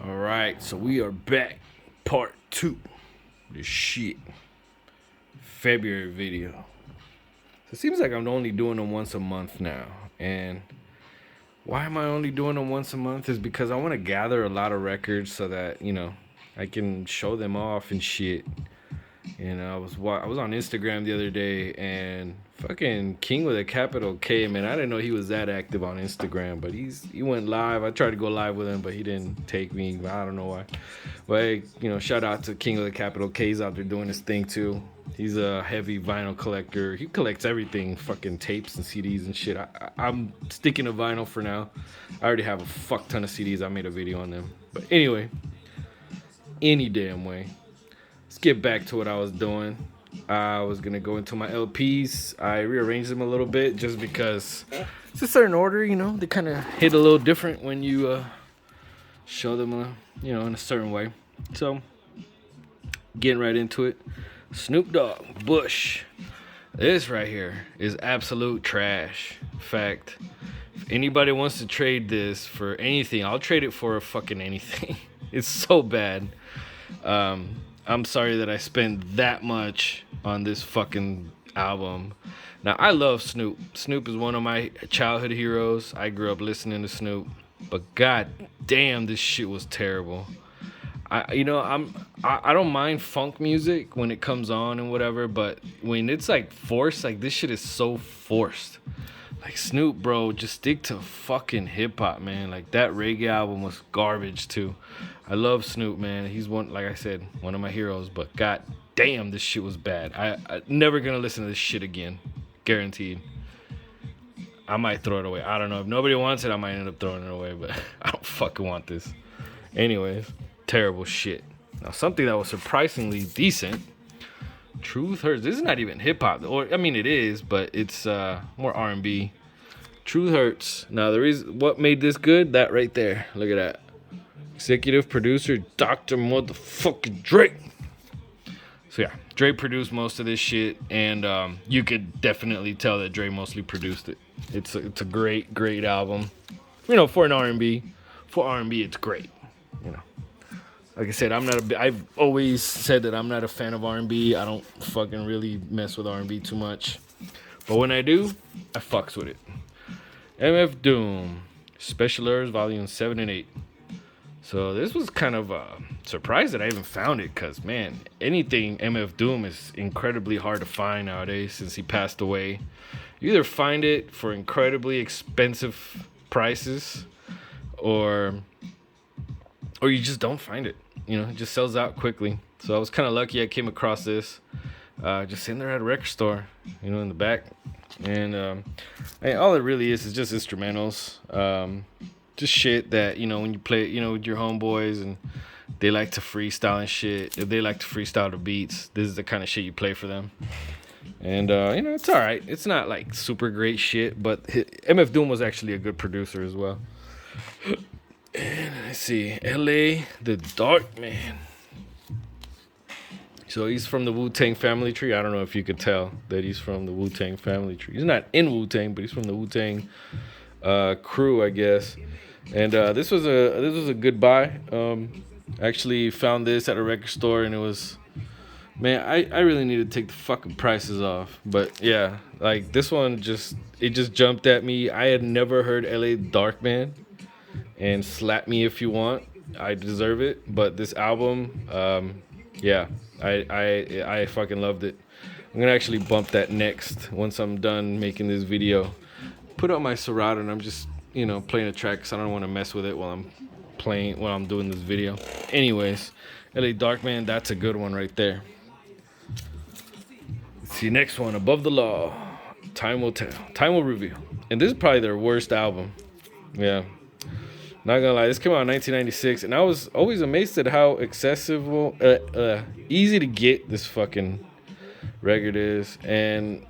All right, so we are back, part 2. This shit, February video. So it seems like I'm only doing them once a month now, and why am I only doing them once a month is because I want to gather a lot of records so that I can show them off and shit. I was on Instagram the other day, and fucking King with a capital K, man. I didn't know he was that active on Instagram, but he went live. I tried to go live with him, but he didn't take me. I don't know why. But hey, shout out to King with a capital K. He's out there doing his thing too. He's a heavy vinyl collector. He collects everything, fucking tapes and CDs and shit. I'm sticking to vinyl for now. I already have a fuck ton of CDs. I made a video on them. But anyway, any damn way. Let's get back to what I was doing. I was gonna go into my LPs. I rearranged them a little bit just because it's a certain order, they kind of hit a little different when you show them, in a certain way. So, getting right into it. Snoop Dogg, Bush. This right here is absolute trash. In fact, if anybody wants to trade this for anything, I'll trade it for a fucking anything. It's so bad. I'm sorry that I spent that much on this fucking album. Now, I love Snoop. Snoop is one of my childhood heroes. I grew up listening to Snoop. But god damn, this shit was terrible. I don't mind funk music when it comes on and whatever, but when it's like forced, like this shit is so forced. Like Snoop, bro, just stick to fucking hip hop, man. Like that reggae album was garbage too. I love Snoop, man. He's like I said, one of my heroes. But god damn, this shit was bad. I never gonna listen to this shit again, guaranteed. I might throw it away. I don't know. If nobody wants it, I might end up throwing it away. But I don't fucking want this. Anyways, terrible shit. Now something that was surprisingly decent. Truth Hurts. This is not even hip hop, or I mean it is, but it's more R&B. Truth Hurts. Now the reason what made this good, that right there. Look at that. Executive producer Dr. Motherfucking Dre. So yeah, Dre produced most of this shit, and you could definitely tell that Dre mostly produced it. It's a great album. For an R&B, it's great. Like I said, I've always said that I'm not a fan of R&B. I don't fucking really mess with R&B too much. But when I do, I fucks with it. MF Doom, Special Errors, Volume 7 and 8. So this was kind of a surprise that I even found it, because, man, anything MF Doom is incredibly hard to find nowadays since he passed away. You either find it for incredibly expensive prices, or you just don't find it. It just sells out quickly. So I was kind of lucky I came across this. Just sitting there at a record store, in the back. And all it really is just instrumentals. Just shit that, when you play it, with your homeboys and they like to freestyle and shit. If they like to freestyle the beats, this is the kind of shit you play for them. And, it's all right. It's not like super great shit, but MF Doom was actually a good producer as well. And let's see, LA, the Dark Man. So he's from the Wu-Tang family tree. I don't know if you could tell that he's from the Wu-Tang family tree. He's not in Wu-Tang, but he's from the Wu-Tang crew, I guess. And this was a good buy. Actually found this at a record store, and it was, man, I really need to take the fucking prices off. But yeah, like this one just jumped at me. I had never heard LA Dark Man. And slap me if you want, I deserve it. But this album, yeah, I fucking loved it. I'm gonna actually bump that next once I'm done making this video. Put on my Serato, and I'm just playing a track because I don't want to mess with it while I'm doing this video. Anyways, LA Dark Man, that's a good one right there. Let's see, next one, Above the Law. Time will tell. Time will reveal. And this is probably their worst album. Yeah. Not gonna lie, this came out in 1996, and I was always amazed at how accessible, easy to get this fucking record is. And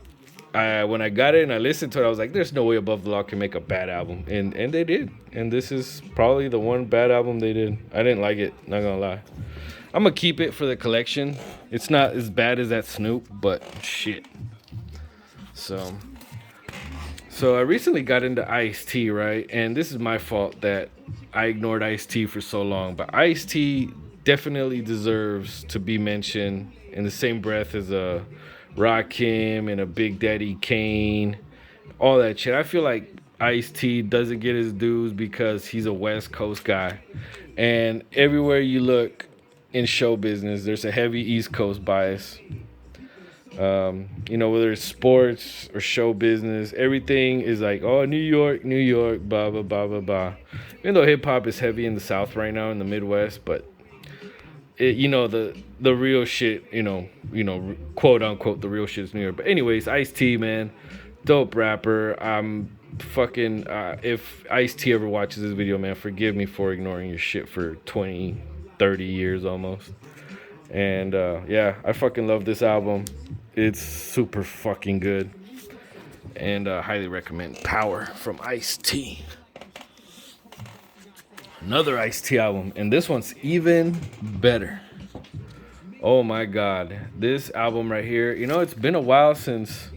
when I got it and I listened to it, I was like, "There's no way Above the Law can make a bad album," and they did. And this is probably the one bad album they did. I didn't like it. Not gonna lie. I'm gonna keep it for the collection. It's not as bad as that Snoop, but shit. So So I recently got into Ice-T, right? And this is my fault that I ignored Ice-T for so long. But Ice-T definitely deserves to be mentioned in the same breath as a Rakim and a Big Daddy Kane, all that shit. I feel like Ice-T doesn't get his dues because he's a West Coast guy. And everywhere you look in show business, there's a heavy East Coast bias. You know, whether it's sports or show business, everything is like, oh, New York, blah, blah, blah, blah, blah. Even though hip hop is heavy in the South right now, in the Midwest, but you know, the real shit, quote unquote, the real shit is New York. But anyways, Ice-T, man, dope rapper. I'm fucking, if Ice-T ever watches this video, man, forgive me for ignoring your shit for 20, 30 years almost. And yeah, I fucking love this album. It's super fucking good. And highly recommend Power from Ice-T. Another Ice-T album. And this one's even better. Oh my God. This album right here. You know, it's been a while since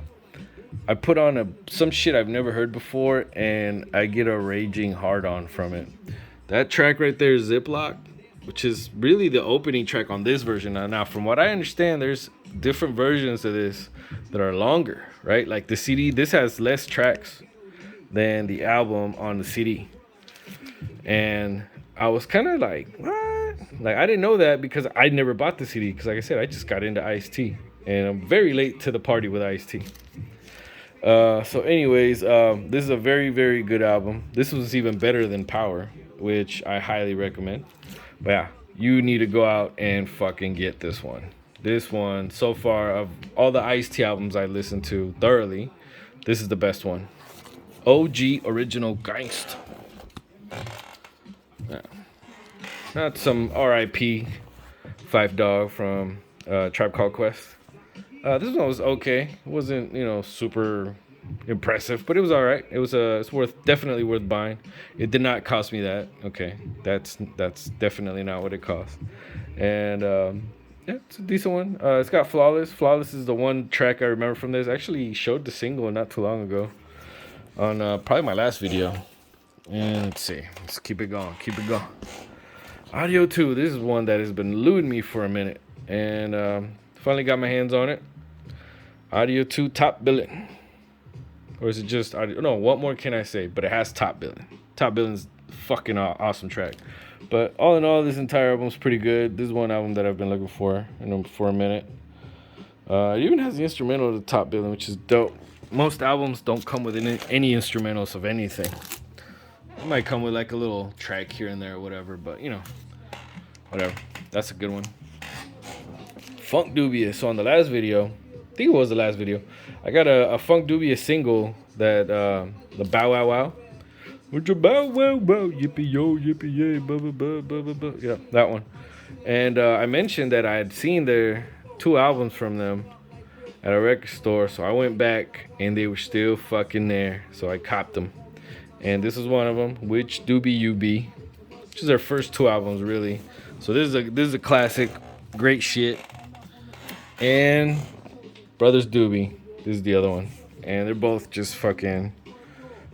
I put on some shit I've never heard before. And I get a raging hard on from it. That track right there, Ziploc, which is really the opening track on this version. Now, from what I understand, there's different versions of this that are longer, right? Like the CD, this has less tracks than the album on the CD. And I was kind of like, what? Like, I didn't know that because I never bought the CD. Because like I said, I just got into Ice-T. And I'm very late to the party with Ice-T. So anyways, this is a very, very good album. This was even better than Power, which I highly recommend. But yeah, you need to go out and fucking get this one. This one, so far, of all the Ice-T albums I listened to thoroughly, this is the best one. OG Original Gangsta. Yeah. Not some R.I.P. Phife Dawg from Tribe Called Quest. This one was okay. It wasn't, super impressive, but it was all right. It was it's definitely worth buying. It did not cost me that. Okay, that's definitely not what it cost. And yeah, it's a decent one. It's got Flawless. Flawless is the one track I remember from this. I actually showed the single not too long ago on probably my last video. And let's see. Let's keep it going. Audio 2. This is one that has been eluding me for a minute. And finally got my hands on it. Audio 2 Top Billin'. Or is it just audio? No, what more can I say? But it has Top Billin'. Top Billin's fucking awesome track. But all in all, this entire album's pretty good. This is one album that I've been looking for a minute. It even has the instrumental of the Top Billin', which is dope. Most albums don't come with any instrumentals of anything. It might come with like a little track here and there or whatever, but whatever. That's a good one. Funk Dubious. So on the last video, I think it was the last video, I got a Funk Dubious single that the Bow Wow Wow. With your bow wow wow, yippee yo, yippee yay, blah blah blah blah blah blah. Yeah, that one. And I mentioned that I had seen their 2 albums from them at a record store, so I went back and they were still fucking there. So I copped them, and this is one of them. Which Doobie You Be, which is their first 2 albums really. So this is a classic, great shit. And Brothers Doobie, this is the other one, and they're both just fucking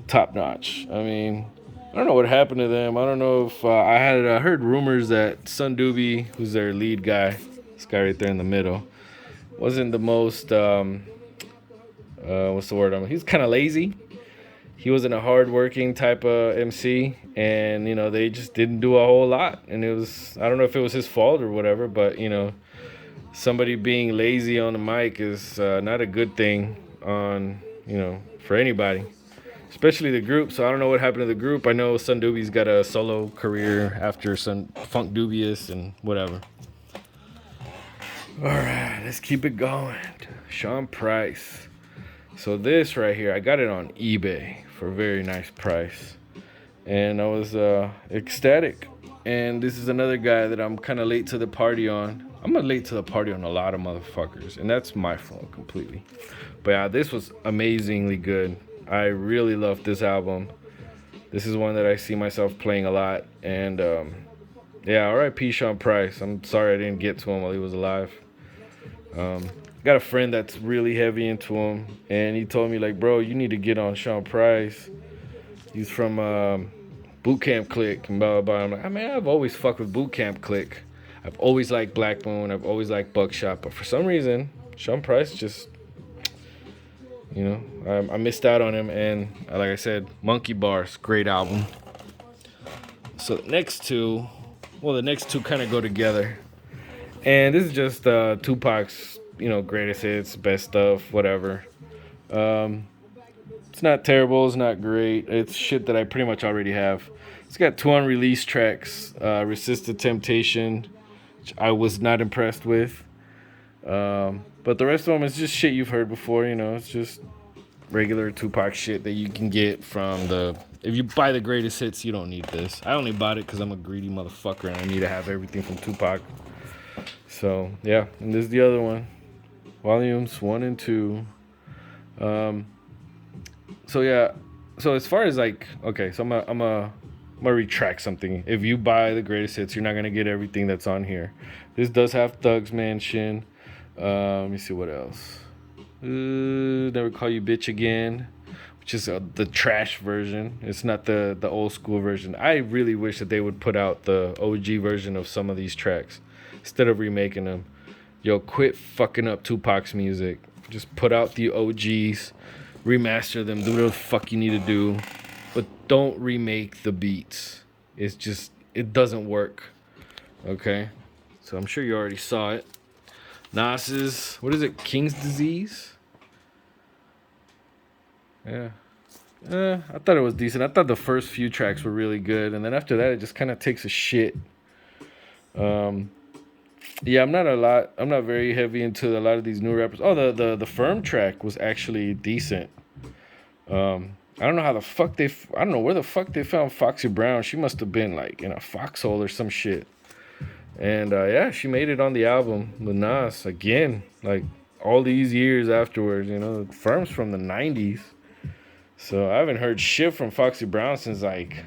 top notch. I mean, I don't know what happened to them. I don't know if I had heard rumors that Son Doobie, who's their lead guy, this guy right there in the middle, wasn't the most what's the word? He's kind of lazy. He wasn't a hard-working type of MC, and they just didn't do a whole lot. And it was, I don't know if it was his fault or whatever, but somebody being lazy on the mic is not a good thing on for anybody. Especially the group. So I don't know what happened to the group. I know Son Doobie's got a solo career after some Funk Dubious and whatever. All right, let's keep it going. Sean Price. So this right here, I got it on eBay for a very nice price. And I was ecstatic. And this is another guy that I'm kind of late to the party on. I'm late to the party on a lot of motherfuckers. And that's my fault completely. But yeah, this was amazingly good. I really love this album. This is one that I see myself playing a lot. And yeah, R.I.P. Sean Price. I'm sorry I didn't get to him while he was alive. got a friend that's really heavy into him, and he told me like, bro, you need to get on Sean Price. He's from Boot Camp Click and blah blah blah. I'm like, I mean, I've always fucked with Boot Camp Click. I've always liked Black Moon. I've always liked Buckshot, but for some reason, Sean Price just, you know, I missed out on him. And like I said, Monkey Bars, great album. So the next two kind of go together. And this is just Tupac's, you know, greatest hits, best stuff, whatever. It's not terrible, it's not great. It's shit that I pretty much already have. It's got 2 unreleased tracks. Resist the Temptation, which I was not impressed with. But the rest of them is just shit you've heard before, you know. It's just regular Tupac shit that you can get from the... If you buy the greatest hits, you don't need this. I only bought it because I'm a greedy motherfucker and I need to have everything from Tupac. So, yeah. And this is the other one. Volumes 1 and 2. So, yeah. So, as far as, like... Okay, so I'm gonna retract something. If you buy the greatest hits, you're not going to get everything that's on here. This does have Thug's Mansion. Let me see what else. Never Call You Bitch Again, which is the trash version. It's not the old school version. I really wish that they would put out the OG version of some of these tracks instead of remaking them. Yo, quit fucking up Tupac's music. Just put out the OGs, remaster them, do whatever the fuck you need to do, but don't remake the beats. It's just, it doesn't work. Okay? So I'm sure you already saw it. Nas's, what is it? King's Disease? Yeah. I thought it was decent. I thought the first few tracks were really good, and then after that, it just kind of takes a shit. Yeah, I'm not very heavy into a lot of these new rappers. Oh, the Firm track was actually decent. I don't know how the fuck I don't know where the fuck they found Foxy Brown. She must have been like in a foxhole or some shit. And yeah, she made it on the album with Nas again, like all these years afterwards. You know, Firm's from the 90s. So I haven't heard shit from Foxy Brown since like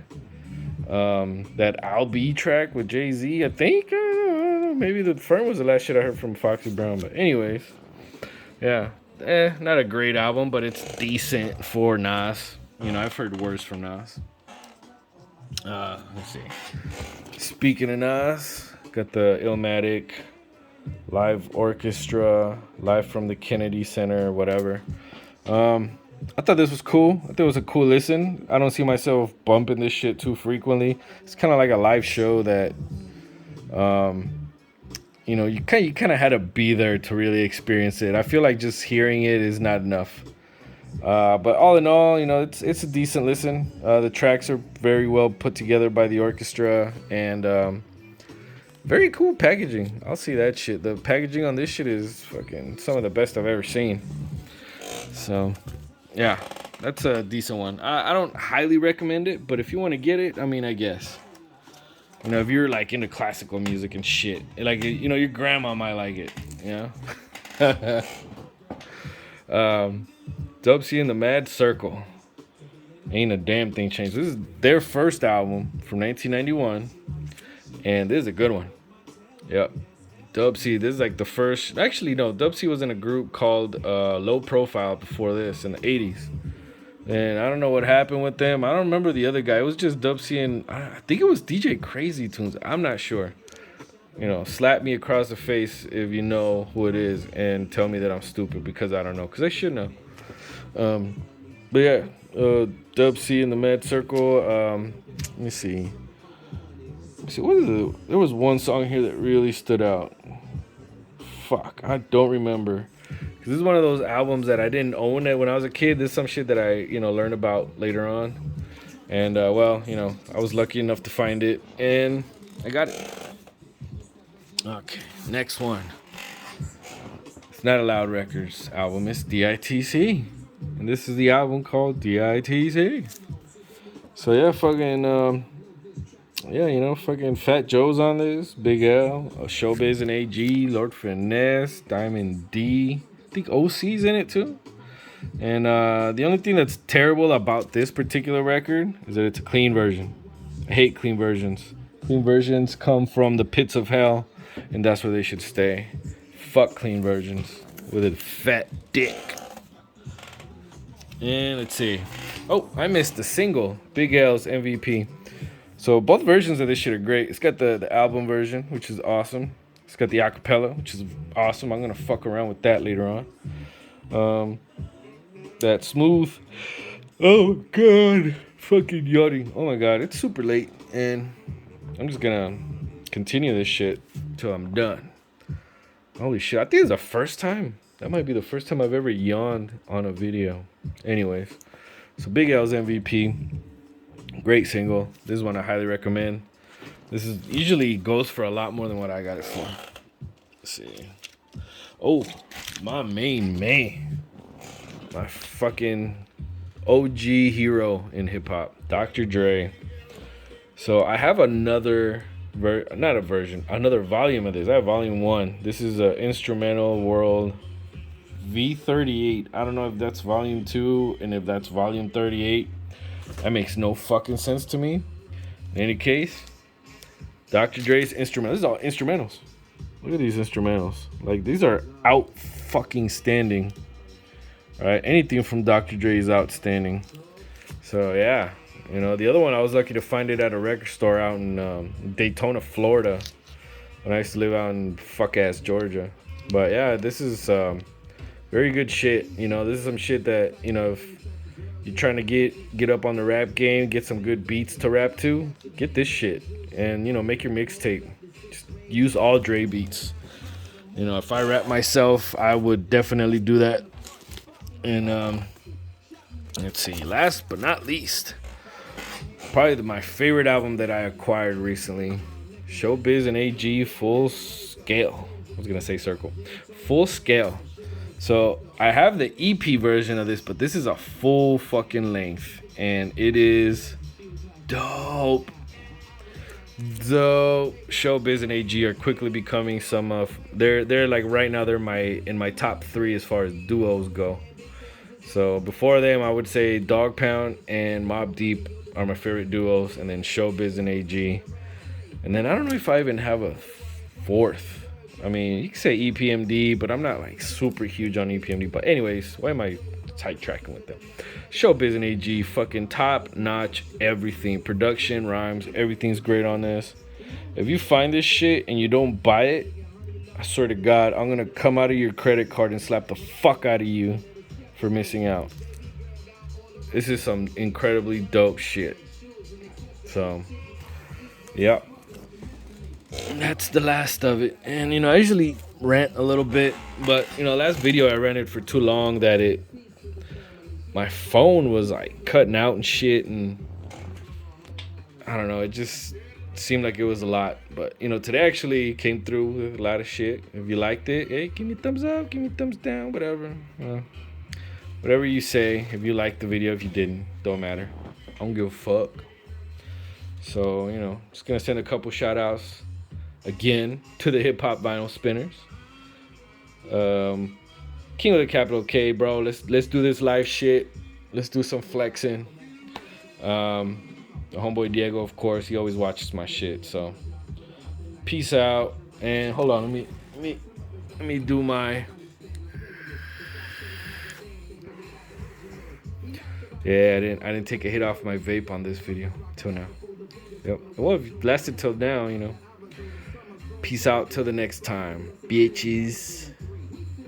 that I'll Be track with Jay-Z, I think. Maybe the Firm was the last shit I heard from Foxy Brown. But anyways, yeah. Not a great album, but it's decent for Nas. You know, I've heard worse from Nas. Let's see. Speaking of Nas, got the Illmatic live orchestra, live from the Kennedy Center, whatever. I thought this was cool. I thought it was a cool listen. I don't see myself bumping this shit too frequently. It's kind of like a live show that, you know, you kind of had to be there to really experience it. I feel like just hearing it is not enough. But all in all, you know, it's a decent listen. The tracks are very well put together by the orchestra, and very cool packaging. I'll see that shit. The packaging on this shit is fucking some of the best I've ever seen. So, yeah, that's a decent one. I don't highly recommend it, but if you want to get it, I mean, I guess. You know, if you're like into classical music and shit, like, you know, your grandma might like it, you know? Dub C and the Mad Circle. Ain't a damn thing changed. This is their first album from 1991, and this is a good one. Yep. Dub C, this is like the first... Actually, no, Dub C was in a group called Low Profile before this in the 80s. And I don't know what happened with them. I don't remember the other guy. It was just Dub C and... I think it was DJ Crazy Tunes. I'm not sure. You know, slap me across the face if you know who it is and tell me that I'm stupid because I don't know. Because I should know. But yeah, Dub C and the Mad Circle. Let me see. What is it? There was one song here that really stood out. Fuck, I don't remember. Cause this is one of those albums that I didn't own it when I was a kid. This is some shit that I, you know, learned about later on. And well, you know, I was lucky enough to find it and I got it. Okay, next one. It's not a Loud Records album. It's DITC. And this is the album called DITC. So yeah, fucking yeah, you know, fucking Fat Joe's on this, Big L, Showbiz and AG, Lord Finesse, Diamond D. I think OC's in it too. And the only thing that's terrible about this particular record is that it's a clean version. I hate clean versions. Clean versions come from the pits of hell, and that's where they should stay. Fuck clean versions. with a fat dick. And let's see. Oh, I missed the single, Big L's MVP. So both versions of this shit are great. It's got the album version, which is awesome. It's got the acapella, which is awesome. I'm gonna fuck around with that later on. That smooth. Oh god, fucking yachting. Oh my god, it's super late, and I'm just gonna continue this shit till I'm done. Holy shit, I think it's the first time. That might be the first time I've ever yawned on a video. Anyways, so Big L's MVP. Great single. This is one I highly recommend. This is usually goes for a lot more than what I got it for. Let's see. Oh, my main man. My fucking OG hero in hip hop, Dr. Dre. So I have another another volume of this. I have volume 1. This is a Instrumental World V38. I don't know if that's volume 2 and if that's volume 38. That makes no fucking sense to me. In any case, Dr. Dre's instrumentals. This is all instrumentals. Look at these instrumentals. Like, these are out fucking standing. All right, anything from Dr. Dre is outstanding. So yeah, you know, the other one I was lucky to find it at a record store out in Daytona, Florida, when I used to live out in fuck ass Georgia. But yeah, this is very good shit. You know, this is some shit that, you know, if you're trying to get up on the rap game, get some good beats to rap to, get this shit. And, you know, make your mixtape. Just use all Dre beats. You know, if I rap myself, I would definitely do that. And, let's see, last but not least, probably my favorite album that I acquired recently, Showbiz and AG Full Scale. I was going to say Circle. Full Scale. So I have the EP version of this, but this is a full fucking length, and it is dope. So Showbiz and AG are quickly becoming some of they're like right now they're in my top 3 as far as duos go. So before them, I would say Dog Pound and Mobb Deep are my favorite duos, and then Showbiz and AG, and then I don't know if I even have a fourth. I mean, you can say EPMD, but I'm not like super huge on EPMD. But anyways, why am I sidetracking with them? Showbiz and AG, fucking top notch everything. Production, rhymes, everything's great on this. If you find this shit and you don't buy it, I swear to God, I'm gonna come out of your credit card and slap the fuck out of you for missing out. This is some incredibly dope shit. So, yep. That's the last of it. And, you know, I usually rant a little bit, but, you know, last video I ranted for too long that my phone was like cutting out and shit, and I don't know, it just seemed like it was a lot. But, you know, today actually came through with a lot of shit. If you liked it, hey, give me a thumbs up, give me a thumbs down, whatever. Whatever you say. If you liked the video, if you didn't, don't matter. I don't give a fuck. So, you know, just gonna send a couple shout outs again to the hip hop vinyl spinners. King of the Capital K, bro. Let's do this live shit. Let's do some flexing. The homeboy Diego, of course, he always watches my shit. So peace out. And hold on, let me do my. Yeah, I didn't take a hit off my vape on this video till now. Yep. Well, if it lasted till now, you know. Peace out till the next time, bitches.